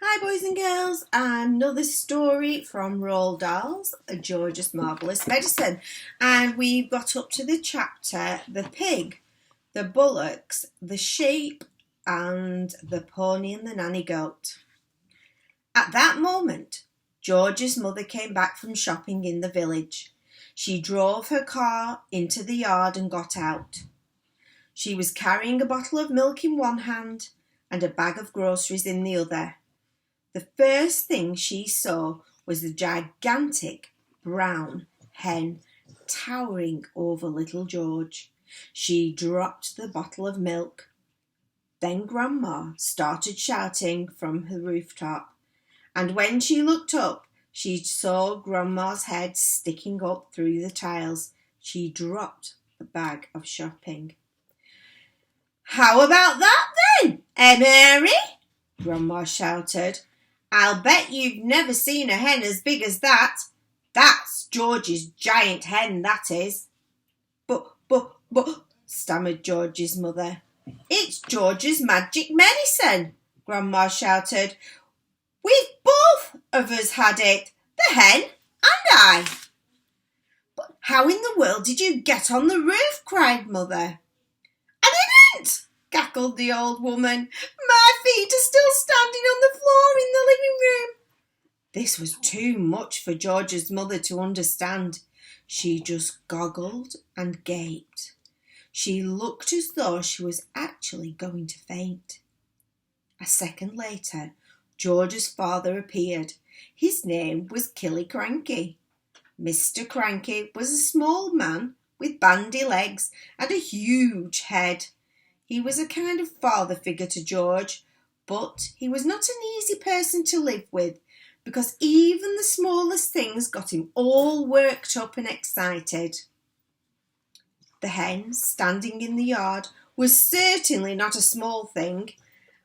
Hi boys and girls, another story from Roald Dahl's George's Marvellous Medicine, and we've got up to the chapter The Pig, the Bullocks, the Sheep and the Pony and the Nanny Goat. At that moment, George's mother came back from shopping in the village. She drove her car into the yard and got out. She was carrying a bottle of milk in one hand and a bag of groceries in the other. The first thing she saw was the gigantic brown hen towering over little George. She dropped the bottle of milk. Then Grandma started shouting from her rooftop, and when she looked up, she saw Grandma's head sticking up through the tiles. She dropped the bag of shopping. "How about that then, Mary?" Grandma shouted. "I'll bet you've never seen a hen as big as that. That's George's giant hen, that is." But, stammered George's mother. "It's George's magic medicine," Grandma shouted. "We've both of us had it, the hen and I." "But how in the world did you get on the roof?" cried Mother. "I didn't," cackled the old woman. "My feet are still standing on the floor in the living room." This was too much for George's mother to understand. She just goggled and gaped. She looked as though she was actually going to faint. A second later, George's father appeared. His name was Killiecranky. Mr. Cranky was a small man with bandy legs and a huge head. He was a kind of father figure to George, but he was not an easy person to live with because even the smallest things got him all worked up and excited. The hen standing in the yard was certainly not a small thing,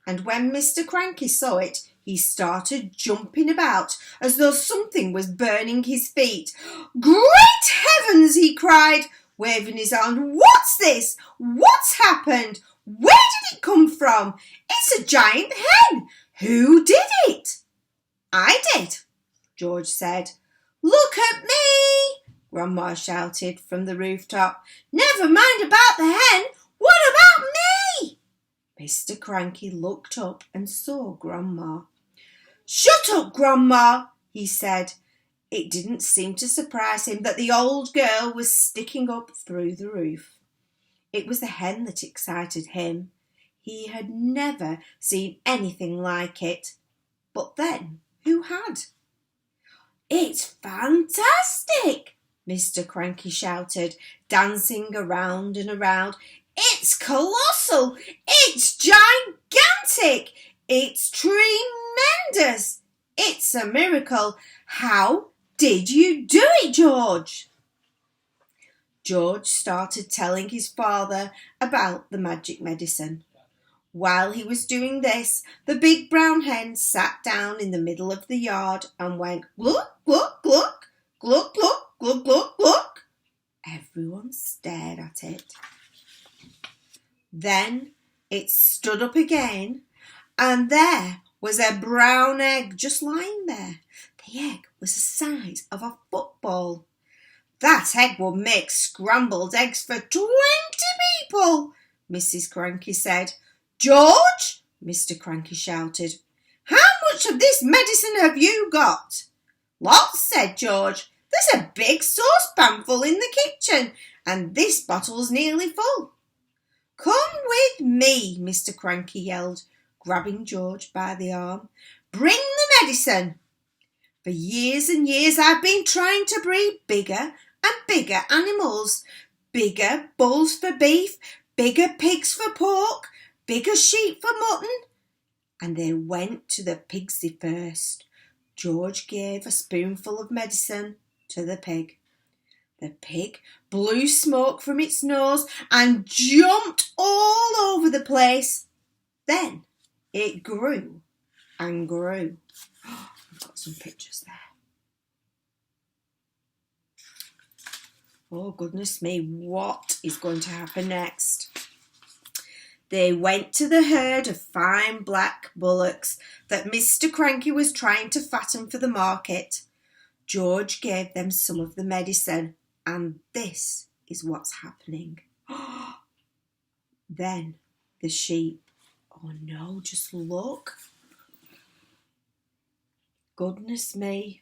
and when Mr. Cranky saw it, he started jumping about as though something was burning his feet. "Great heavens!" he cried, waving his arm. "What's this? What's happened? Where did it come from? It's a giant hen! Who did it?" "I did," George said. "Look at me!" Grandma shouted from the rooftop. "Never mind about the hen. What about me?" Mr. Cranky looked up and saw Grandma. "Shut up, Grandma," he said. It didn't seem to surprise him that the old girl was sticking up through the roof. It was the hen that excited him. He had never seen anything like it. But then, who had? "It's fantastic!" Mr. Cranky shouted, dancing around and around. "It's colossal! It's gigantic! It's tremendous! It's a miracle! How did you do it, George?" George started telling his father about the magic medicine. While he was doing this, the big brown hen sat down in the middle of the yard and went gluck, gluck, gluck, gluck, gluck, gluck, gluck, gluck. Everyone stared at it. Then it stood up again, and there was a brown egg just lying there. The egg was the size of a football. "That egg will make scrambled eggs for 20 people," Mrs. Cranky said. "George," Mr. Cranky shouted, "how much of this medicine have you got?" "Lots," said George. "There's a big saucepan full in the kitchen, and this bottle's nearly full." "Come with me," Mr. Cranky yelled, grabbing George by the arm. "Bring the medicine. For years and years I've been trying to breed bigger and bigger animals. Bigger bulls for beef, bigger pigs for pork, bigger sheep for mutton." And they went to the pigsty first. George gave a spoonful of medicine to the pig. The pig blew smoke from its nose and jumped all over the place. Then it grew and grew. I've got some pictures there. Oh, goodness me, what is going to happen next? They went to the herd of fine black bullocks that Mr. Cranky was trying to fatten for the market. George gave them some of the medicine, and this is what's happening. Then the sheep, oh no, just look. Goodness me.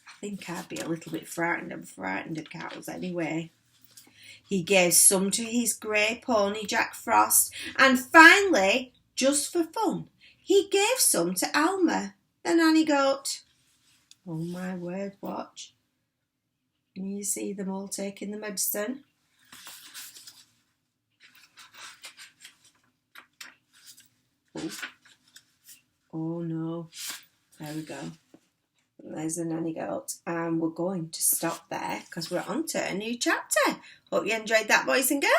I think I'd be a little bit frightened. I'm frightened of cows anyway. He gave some to his grey pony, Jack Frost, and finally, just for fun, he gave some to Alma, the nanny goat. Oh my word, watch. Can you see them all taking the medicine? Oh no. There we go. There's the nanny goat. And we're going to stop there because we're on to a new chapter. Hope you enjoyed that, boys and girls.